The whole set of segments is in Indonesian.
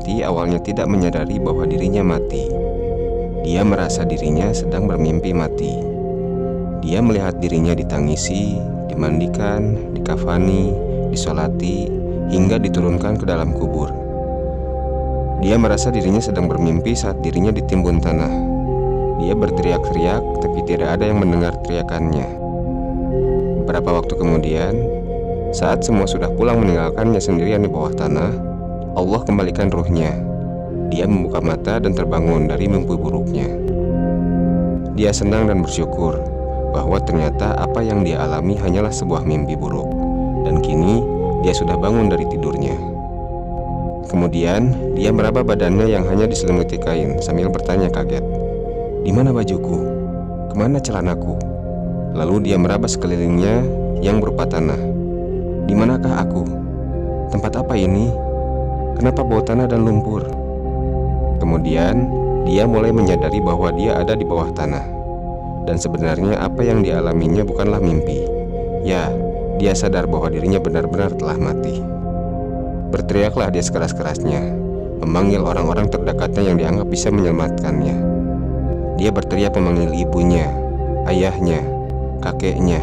Mati awalnya tidak menyadari bahwa dirinya mati. Dia merasa dirinya sedang bermimpi mati. Dia melihat dirinya ditangisi, dimandikan, dikafani, disolati, hingga diturunkan ke dalam kubur. Dia merasa dirinya sedang bermimpi saat dirinya ditimbun tanah. Dia berteriak-teriak, tapi tidak ada yang mendengar teriakannya. Beberapa waktu kemudian, saat semua sudah pulang meninggalkannya sendirian di bawah tanah, Allah kembalikan ruhnya. Dia membuka mata dan terbangun dari mimpi buruknya. Dia senang dan bersyukur bahwa ternyata apa yang dia alami hanyalah sebuah mimpi buruk, dan kini dia sudah bangun dari tidurnya. Kemudian dia meraba badannya yang hanya diselimuti kain sambil bertanya kaget, "Di mana bajuku? Kemana celanaku?" Lalu dia meraba sekelilingnya yang berupa tanah. "Di manakah aku? Tempat apa ini? Kenapa bau tanah dan lumpur?" Kemudian dia mulai menyadari bahwa dia ada di bawah tanah, dan sebenarnya apa yang dialaminya bukanlah mimpi. Ya, dia sadar bahwa dirinya benar-benar telah mati. Berteriaklah dia sekeras-kerasnya, memanggil orang-orang terdekatnya yang dianggap bisa menyelamatkannya. Dia berteriak memanggil ibunya, ayahnya, kakeknya,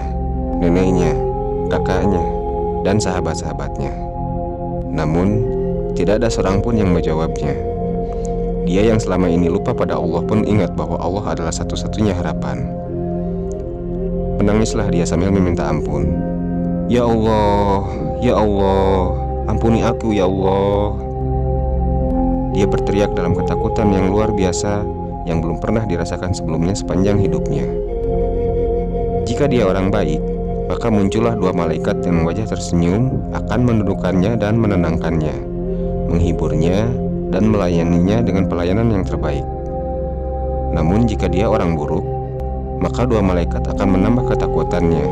neneknya, kakaknya, dan sahabat-sahabatnya. Namun, tidak ada seorang pun yang menjawabnya. Dia yang selama ini lupa pada Allah pun ingat bahwa Allah adalah satu-satunya harapan. Menangislah dia sambil meminta ampun. "Ya Allah, ya Allah, ampuni aku ya Allah." Dia berteriak dalam ketakutan yang luar biasa yang belum pernah dirasakan sebelumnya sepanjang hidupnya. Jika dia orang baik, maka muncullah dua malaikat yang wajah tersenyum akan menundukkannya dan menenangkannya, menghiburnya dan melayaninya dengan pelayanan yang terbaik. Namun jika dia orang buruk, maka dua malaikat akan menambah ketakutannya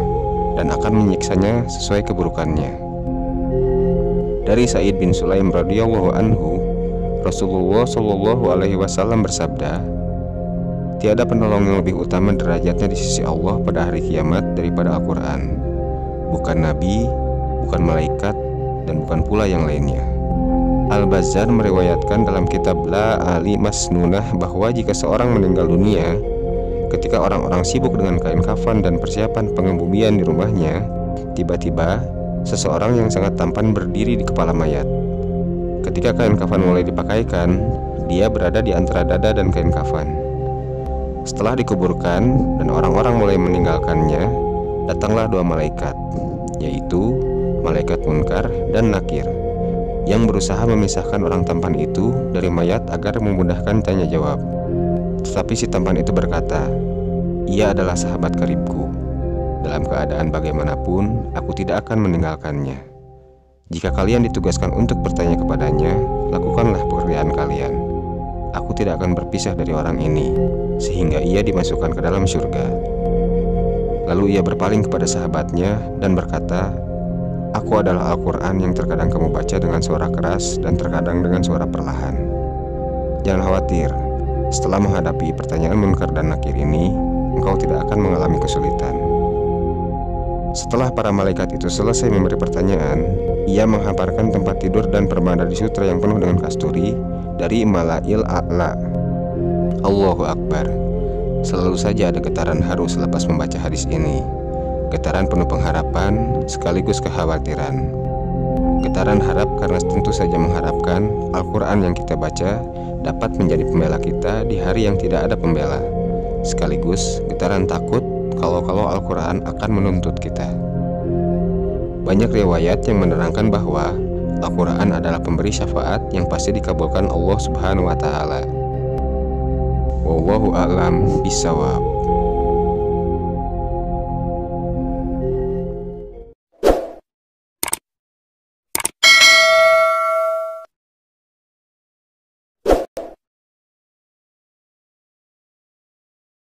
dan akan menyiksanya sesuai keburukannya. Dari Sa'id bin Sulaim radhiyallahu anhu, Rasulullah shallallahu alaihi wasallam bersabda, "Tiada penolong yang lebih utama derajatnya di sisi Allah pada hari kiamat daripada Al-Quran. Bukan nabi, bukan malaikat, dan bukan pula yang lainnya." Al-Bazzar meriwayatkan dalam kitab La Ali Masnunah bahwa jika seorang meninggal dunia, ketika orang-orang sibuk dengan kain kafan dan persiapan pengebumian di rumahnya, tiba-tiba seseorang yang sangat tampan berdiri di kepala mayat. Ketika kain kafan mulai dipakaikan, dia berada di antara dada dan kain kafan. Setelah dikuburkan dan orang-orang mulai meninggalkannya, datanglah dua malaikat, yaitu malaikat Munkar dan Nakir, yang berusaha memisahkan orang tampan itu dari mayat agar memudahkan tanya jawab. Tetapi si tampan itu berkata, "Ia adalah sahabat karibku. Dalam keadaan bagaimanapun, aku tidak akan meninggalkannya. Jika kalian ditugaskan untuk bertanya kepadanya, lakukanlah pekerjaan kalian. Aku tidak akan berpisah dari orang ini, sehingga ia dimasukkan ke dalam surga." Lalu ia berpaling kepada sahabatnya dan berkata, "Aku adalah Al-Quran yang terkadang kamu baca dengan suara keras dan terkadang dengan suara perlahan. Jangan khawatir, setelah menghadapi pertanyaan Munkar dan Nakir ini, engkau tidak akan mengalami kesulitan." Setelah para malaikat itu selesai memberi pertanyaan, ia menghamparkan tempat tidur dan permada di sutra yang penuh dengan kasturi dari Mala'il A'la. Allahu Akbar. Selalu saja ada getaran haru selepas membaca hadis ini. Getaran penuh pengharapan sekaligus kekhawatiran. Getaran harap karena tentu saja mengharapkan Al-Quran yang kita baca dapat menjadi pembela kita di hari yang tidak ada pembela. Sekaligus getaran takut kalau Al-Quran akan menuntut kita. Banyak riwayat yang menerangkan bahwa Al-Quran adalah pemberi syafaat yang pasti dikabulkan Allah Subhanahu wa Ta'ala. Wallahu a'lam bishawab.